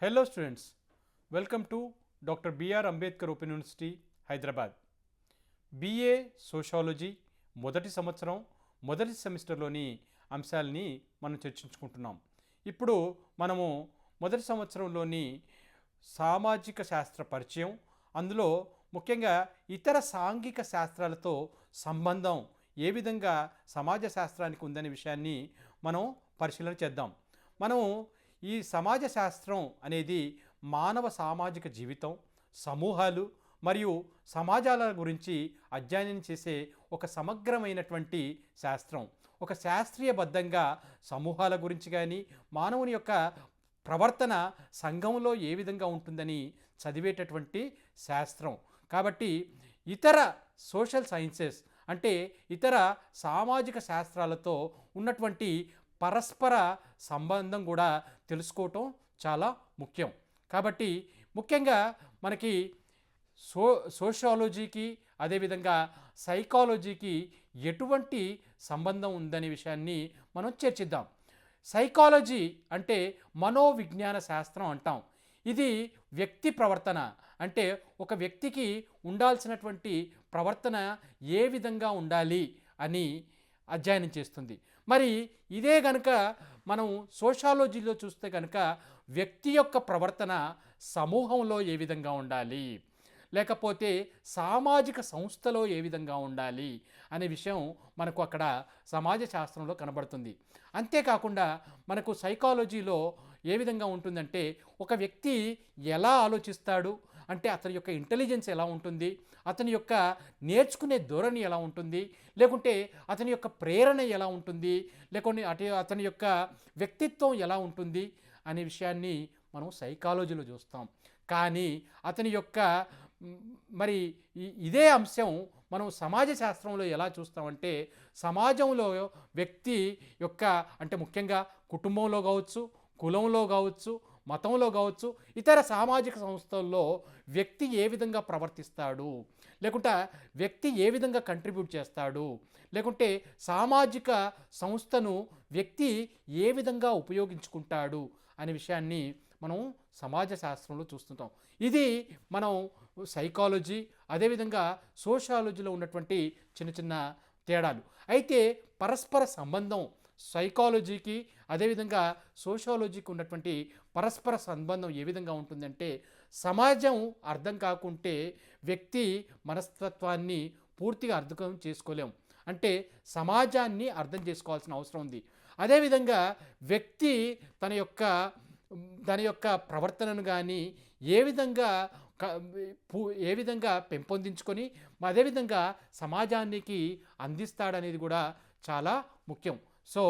Hello students, welcome to Dr. B.R. Ambedkar Open University, Hyderabad. BA sociology మొదటి సంవత్సరం మొదటి సెమిస్టర్లోని అంశాలని మనం చర్చించుకుంటున్నాం. ఇప్పుడు మనము మొదటి సంవత్సరంలోని సామాజిక శాస్త్ర పరిచయం, అందులో ముఖ్యంగా ఇతర సాంఘిక శాస్త్రాలతో సంబంధం ఏ విధంగా సమాజ శాస్త్రానికి ఉందనే విషయాన్ని మనం పరిశీలన చేద్దాం. మనం ఈ సమాజ శాస్త్రం అనేది మానవ సామాజిక జీవితం, సమూహాలు మరియు సమాజాల గురించి అధ్యయనం చేసే ఒక సమగ్రమైనటువంటి శాస్త్రం. ఒక శాస్త్రీయబద్ధంగా సమూహాల గురించి కానీ మానవుని యొక్క ప్రవర్తన సంఘంలో ఏ విధంగా ఉంటుందని చదివేటటువంటి శాస్త్రం. కాబట్టి ఇతర సోషల్ సైన్సెస్ అంటే ఇతర సామాజిక శాస్త్రాలతో ఉన్నటువంటి పరస్పర సంబంధం కూడా తెలుసుకోవటం చాలా ముఖ్యం. కాబట్టి ముఖ్యంగా మనకి సోషాలజీకి అదేవిధంగా సైకాలజీకి ఎటువంటి సంబంధం ఉందనే విషయాన్ని మనం చర్చిద్దాం. సైకాలజీ అంటే మనోవిజ్ఞాన శాస్త్రం అంటాం. ఇది వ్యక్తి ప్రవర్తన అంటే ఒక వ్యక్తికి ఉండాల్సినటువంటి ప్రవర్తన ఏ విధంగా ఉండాలి అని అధ్యయనం చేస్తుంది. మరి ఇదే కనుక మనం సోషాలజీలో చూస్తే కనుక వ్యక్తి యొక్క ప్రవర్తన సమూహంలో ఏ విధంగా ఉండాలి, లేకపోతే సామాజిక సంస్థలో ఏ విధంగా ఉండాలి అనే విషయం మనకు అక్కడ సమాజ శాస్త్రంలో కనబడుతుంది. అంతేకాకుండా మనకు సైకాలజీలో ఏ విధంగా ఉంటుందంటే ఒక వ్యక్తి ఎలా ఆలోచిస్తాడు అంటే అతని యొక్క ఇంటెలిజెన్స్ ఎలా ఉంటుంది, అతని యొక్క నేర్చుకునే ధోరణి ఎలా ఉంటుంది, లేకుంటే అతని యొక్క ప్రేరణ ఎలా ఉంటుంది, లేకుంటే అతని యొక్క వ్యక్తిత్వం ఎలా ఉంటుంది అనే విషయాన్ని మనం సైకాలజీలో చూస్తాం. కానీ అతని యొక్క మరి ఇదే అంశం మనం సమాజ శాస్త్రంలో ఎలా చూస్తామంటే సమాజంలో వ్యక్తి యొక్క అంటే ముఖ్యంగా కుటుంబంలో కావచ్చు, కులంలో కావచ్చు, మతంలో కావచ్చు, ఇతర సామాజిక సంస్థల్లో వ్యక్తి ఏ విధంగా ప్రవర్తిస్తాడు, లేకుంటే వ్యక్తి ఏ విధంగా కంట్రిబ్యూట్ చేస్తాడు, లేకుంటే సామాజిక సంస్థను వ్యక్తి ఏ విధంగా ఉపయోగించుకుంటాడు అనే విషయాన్ని మనం సమాజ శాస్త్రంలో చూస్తుంటాం. ఇది మనం సైకాలజీ అదేవిధంగా సోషాలజీలో ఉన్నటువంటి చిన్న చిన్న తేడాలు. అయితే పరస్పర సంబంధం సైకాలజీకి అదేవిధంగా సోషాలజీకి ఉన్నటువంటి పరస్పర సంబంధం ఏ విధంగా ఉంటుందంటే సమాజం అర్థం కాకుంటే వ్యక్తి మనస్తత్వాన్ని పూర్తిగా అర్థం చేసుకోలేం. అంటే సమాజాన్ని అర్థం చేసుకోవాల్సిన అవసరం ఉంది. అదేవిధంగా వ్యక్తి తన యొక్క ప్రవర్తనను కానీ ఏ విధంగా పెంపొందించుకొని అదేవిధంగా సమాజానికి అందిస్తాడనేది కూడా చాలా ముఖ్యం. సో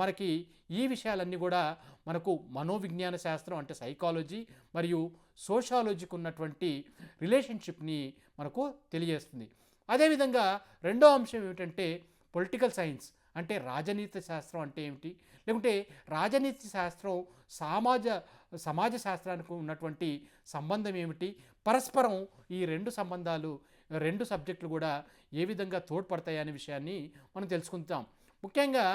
మనకి ఈ విషయాలన్నీ కూడా మనకు మనోవిజ్ఞాన శాస్త్రం అంటే సైకాలజీ మరియు సోషాలజీకి ఉన్నటువంటి రిలేషన్షిప్ని మనకు తెలియజేస్తుంది. అదేవిధంగా రెండో అంశం ఏమిటంటే పొలిటికల్ సైన్స్ అంటే రాజనీతి శాస్త్రం అంటే ఏమిటి, లేకుంటే రాజనీతి శాస్త్రం సమాజ శాస్త్రానికి ఉన్నటువంటి సంబంధం ఏమిటి, పరస్పరం ఈ రెండు సబ్జెక్టులు కూడా ఏ విధంగా తోడ్పడతాయి అనే విషయాన్ని మనం తెలుసుకుంటాం. ముఖ్యంగా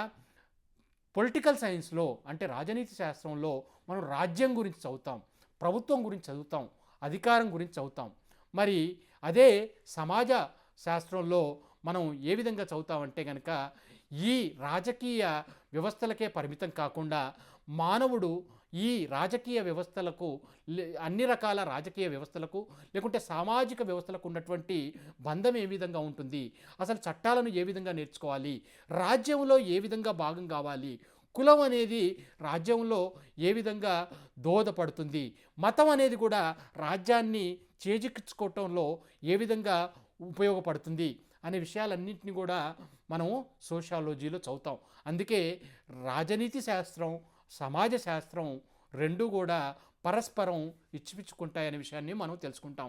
పొలిటికల్ సైన్స్లో అంటే రాజనీతి శాస్త్రంలో మనం రాజ్యం గురించి చదువుతాం, ప్రభుత్వం గురించి చదువుతాం, అధికారం గురించి చదువుతాం. మరి అదే సమాజ శాస్త్రంలో మనం ఏ విధంగా చదువుతామంటే కనుక ఈ రాజకీయ వ్యవస్థలకే పరిమితం కాకుండా మానవుడు ఈ రాజకీయ వ్యవస్థలకు అన్ని రకాల రాజకీయ వ్యవస్థలకు లేకుంటే సామాజిక వ్యవస్థలకు ఉన్నటువంటి బంధం ఏ విధంగా ఉంటుంది, అసలు చట్టాలను ఏ విధంగా నేర్చుకోవాలి, రాజ్యంలో ఏ విధంగా భాగం కావాలి, కులం అనేది రాజ్యంలో ఏ విధంగా దోహదపడుతుంది, మతం అనేది కూడా రాజ్యాన్ని చేజిక్కించుకోవటంలో ఏ విధంగా ఉపయోగపడుతుంది అనే విషయాలన్నింటినీ కూడా మనం సోషాలజీలో చదువుతాం. అందుకే రాజనీతి శాస్త్రం సమాజ శాస్త్రం రెండు కూడా పరస్పరం ఇచ్చిపుచ్చుకుంటాయనే విషయాన్ని మనం తెలుసుకుంటాం.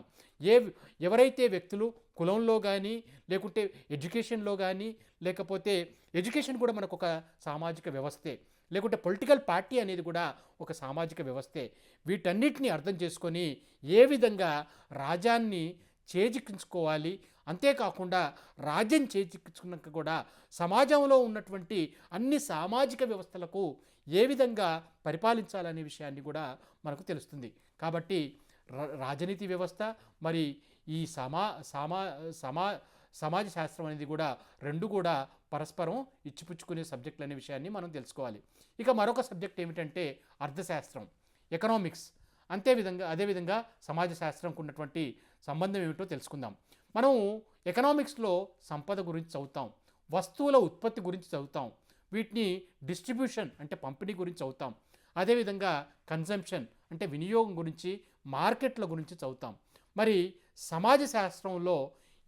ఎవరైతే వ్యక్తులు కులంలో కానీ లేకుంటే ఎడ్యుకేషన్లో కానీ, లేకపోతే ఎడ్యుకేషన్ కూడా మనకు ఒక సామాజిక వ్యవస్థే, లేకుంటే పొలిటికల్ పార్టీ అనేది కూడా ఒక సామాజిక వ్యవస్థే, వీటన్నిటిని అర్థం చేసుకొని ఏ విధంగా రాజ్యాన్ని చేజిక్కించుకోవాలి. అంతేకాకుండా రాజ్యం చేజిక్కించుకున్నాక కూడా సమాజంలో ఉన్నటువంటి అన్ని సామాజిక వ్యవస్థలకు ఏ విధంగా పరిపాలించాలనే విషయాన్ని కూడా మనకు తెలుస్తుంది. కాబట్టి రాజనీతి వ్యవస్థ మరి ఈ సమాజ శాస్త్రం అనేది కూడా రెండు కూడా పరస్పరం ఇచ్చిపుచ్చుకునే సబ్జెక్టులు అనే విషయాన్ని మనం తెలుసుకోవాలి. ఇక మరొక సబ్జెక్ట్ ఏమిటంటే అర్థశాస్త్రం, ఎకనామిక్స్. అదేవిధంగా సమాజ శాస్త్రంకు ఉన్నటువంటి సంబంధం ఏమిటో తెలుసుకుందాం. మనం ఎకనామిక్స్లో సంపద గురించి చదువుతాం, వస్తువుల ఉత్పత్తి గురించి చదువుతాం, వీటిని డిస్ట్రిబ్యూషన్ అంటే పంపిణీ గురించి చదువుతాం, అదేవిధంగా కన్జంప్షన్ అంటే వినియోగం గురించి, మార్కెట్ల గురించి చదువుతాం. మరి సమాజ శాస్త్రంలో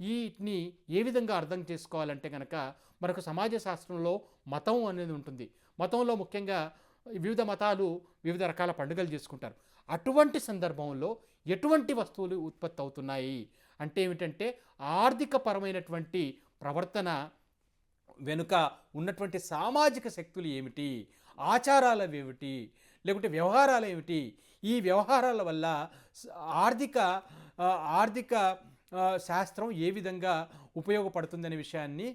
వీటిని ఏ విధంగా అర్థం చేసుకోవాలంటే కనుక మనకు సమాజ శాస్త్రంలో మతం అనేది ఉంటుంది. మతంలో ముఖ్యంగా వివిధ మతాలు వివిధ రకాల పండుగలు చేసుకుంటారు. అటువంటి సందర్భంలో ఎటువంటి వస్తువులు ఉత్పత్తి అవుతున్నాయి అంటే ఏమిటంటే ఆర్థికపరమైనటువంటి ప్రవర్తన వెనుక ఉన్నటువంటి సామాజిక శక్తులు ఏమిటి, ఆచారాలు ఏమిటి, లేకుంటే వ్యవహారాలు ఏమిటి, ఈ వ్యవహారాల వల్ల ఆర్థిక శాస్త్రం ఏ విధంగా ఉపయోగపడుతుందనే విషయాన్ని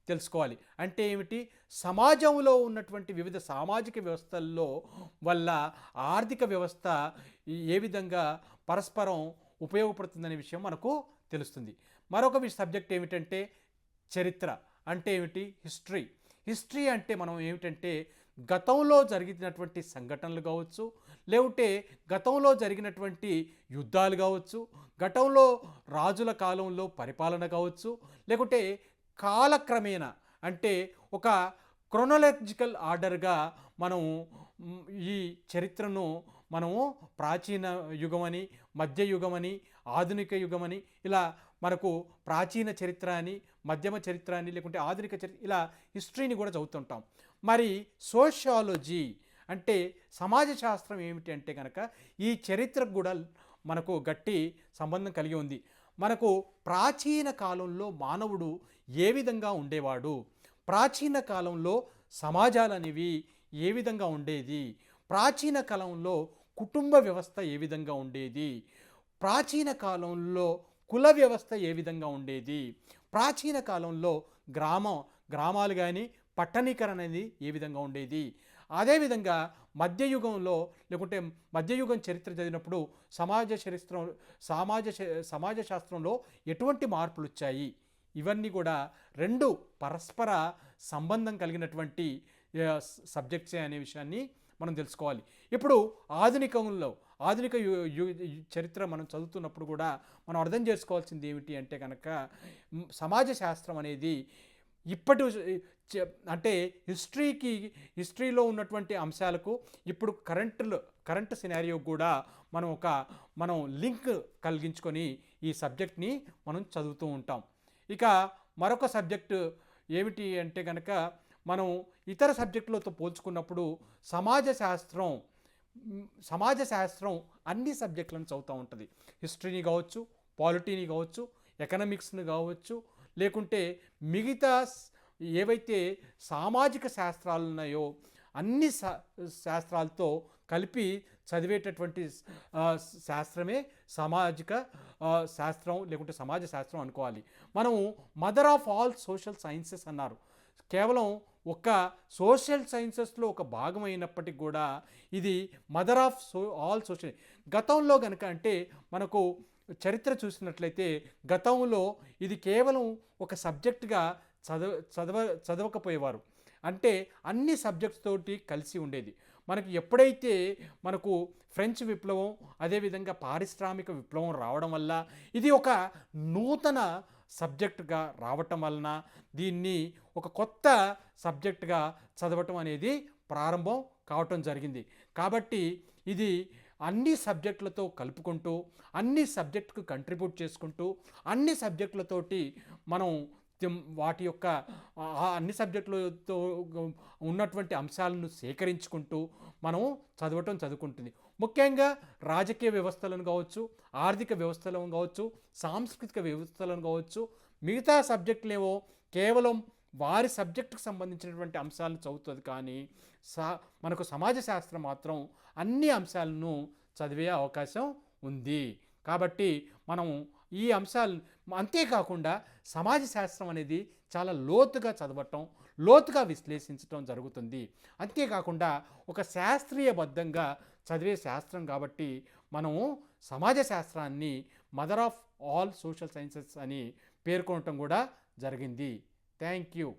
తెలుసుకోవాలి. అంటే ఏమిటి, సమాజంలో ఉన్నటువంటి వివిధ సామాజిక వ్యవస్థల్లో వల్ల ఆర్థిక వ్యవస్థ ఏ విధంగా పరస్పరం ఉపయోగపడుతుందనే విషయం మనకు తెలుస్తుంది. మరొక సబ్జెక్ట్ ఏమిటంటే చరిత్ర. అంటే ఏమిటి, హిస్టరీ అంటే మనం ఏమిటంటే గతంలో జరిగినటువంటి సంఘటనలు కావచ్చు, లేకుంటే గతంలో జరిగినటువంటి యుద్ధాలు కావచ్చు, గతంలో రాజుల కాలంలో పరిపాలన కావచ్చు, లేకుంటే కాలక్రమేణా అంటే ఒక క్రొనలాజికల్ ఆర్డర్గా మనం ఈ చరిత్రను మనము ప్రాచీన యుగమని, మధ్యయుగమని, ఆధునిక యుగమని, ఇలా మనకు ప్రాచీన చరిత్ర అని, మధ్యమ చరిత్ర అని, లేకుంటే ఆధునిక చరిత్ర, ఇలా హిస్టరీని కూడా చదువుతుంటాం. మరి సోషియాలజీ అంటే సమాజ శాస్త్రం ఏమిటి అంటే కనుక ఈ చరిత్రకు కూడా మనకు గట్టి సంబంధం కలిగి ఉంది. మనకు ప్రాచీన కాలంలో మానవుడు ఏ విధంగా ఉండేవాడు, ప్రాచీన కాలంలో సమాజాలు అనేవి ఏ విధంగా ఉండేది, ప్రాచీన కాలంలో కుటుంబ వ్యవస్థ ఏ విధంగా ఉండేది, ప్రాచీన కాలంలో కుల వ్యవస్థ ఏ విధంగా ఉండేది, ప్రాచీన కాలంలో గ్రామాలు కానీ పట్టణీకరణ అనేది ఏ విధంగా ఉండేది, అదేవిధంగా మధ్యయుగంలో లేకుంటే మధ్యయుగం చరిత్ర చదివినప్పుడు సమాజ శాస్త్రంలో ఎటువంటి మార్పులు వచ్చాయి, ఇవన్నీ కూడా రెండు పరస్పర సంబంధం కలిగినటువంటి సబ్జెక్ట్సే అనే విషయాన్ని మనం తెలుసుకోవాలి. ఇప్పుడు ఆధునిక చరిత్ర మనం చదువుతున్నప్పుడు కూడా మనం అర్థం చేసుకోవాల్సింది ఏమిటి అంటే కనుక సమాజ శాస్త్రం అనేది అంటే హిస్టరీలో ఉన్నటువంటి అంశాలకు ఇప్పుడు కరెంట్ సినారియో కూడా మనం లింక్ కలిగించుకొని ఈ సబ్జెక్ట్ని మనం చదువుతూ ఉంటాం. ఇక మరొక సబ్జెక్టు ఏమిటి అంటే కనుక మనం ఇతర సబ్జెక్టులతో పోల్చుకున్నప్పుడు సమాజ శాస్త్రం అన్ని సబ్జెక్టులను చదువుతూ ఉంటుంది. హిస్టరీని కావచ్చు, పాలిటీని కావచ్చు, ఎకనామిక్స్ని కావచ్చు, లేకుంటే మిగతా ఏవైతే సామాజిక శాస్త్రాలు ఉన్నాయో అన్ని శాస్త్రాలతో కలిపి చదివేటటువంటి శాస్త్రమే సామాజిక శాస్త్రం లేకుంటే సమాజ శాస్త్రం అనుకోవాలి. మనము mother of all social sciences అన్నారు. కేవలం ఒక సోషల్ సైన్సెస్లో ఒక భాగమైనప్పటికీ కూడా ఇది మదర్ ఆఫ్ ఆల్ సోషల్. గతంలో కనుక అంటే మనకు చరిత్ర చూసినట్లయితే గతంలో ఇది కేవలం ఒక సబ్జెక్టుగా చదవకపోయేవారు. అంటే అన్ని సబ్జెక్ట్స్ తోటి కలిసి ఉండేది. మనకి ఎప్పుడైతే మనకు ఫ్రెంచ్ విప్లవం, అదేవిధంగా పారిశ్రామిక విప్లవం రావడం వల్ల ఇది ఒక నూతన సబ్జెక్టుగా రావటం వలన దీన్ని ఒక కొత్త సబ్జెక్టుగా చదవటం అనేది ప్రారంభం కావటం జరిగింది. కాబట్టి ఇది అన్ని సబ్జెక్టులతో కలుపుకుంటూ, అన్ని సబ్జెక్టుకు కంట్రిబ్యూట్ చేసుకుంటూ, అన్ని సబ్జెక్టులతోటి మనం వాటి యొక్క అన్ని సబ్జెక్టులతో ఉన్నటువంటి అంశాలను సేకరించుకుంటూ మనం చదువుకుంటుంది. ముఖ్యంగా రాజకీయ వ్యవస్థలను కావచ్చు, ఆర్థిక వ్యవస్థలను కావచ్చు, సాంస్కృతిక వ్యవస్థలను కావచ్చు, మిగతా సబ్జెక్టులేవో కేవలం వారి సబ్జెక్టుకు సంబంధించినటువంటి అంశాలను చదువుతుంది. కానీ మనకు సమాజ శాస్త్రం మాత్రం అన్ని అంశాలను చదివే అవకాశం ఉంది. కాబట్టి మనం ఈ అంశాలు అంతేకాకుండా సమాజ శాస్త్రం అనేది చాలా లోతుగా చదవటం, లోతుగా విశ్లేషించటం జరుగుతుంది. అంతేకాకుండా ఒక శాస్త్రీయబద్ధంగా చదివే శాస్త్రం కాబట్టి మనము సమాజ శాస్త్రాన్ని mother of all social sciences అని పేర్కొనటం కూడా జరిగింది. Thank you.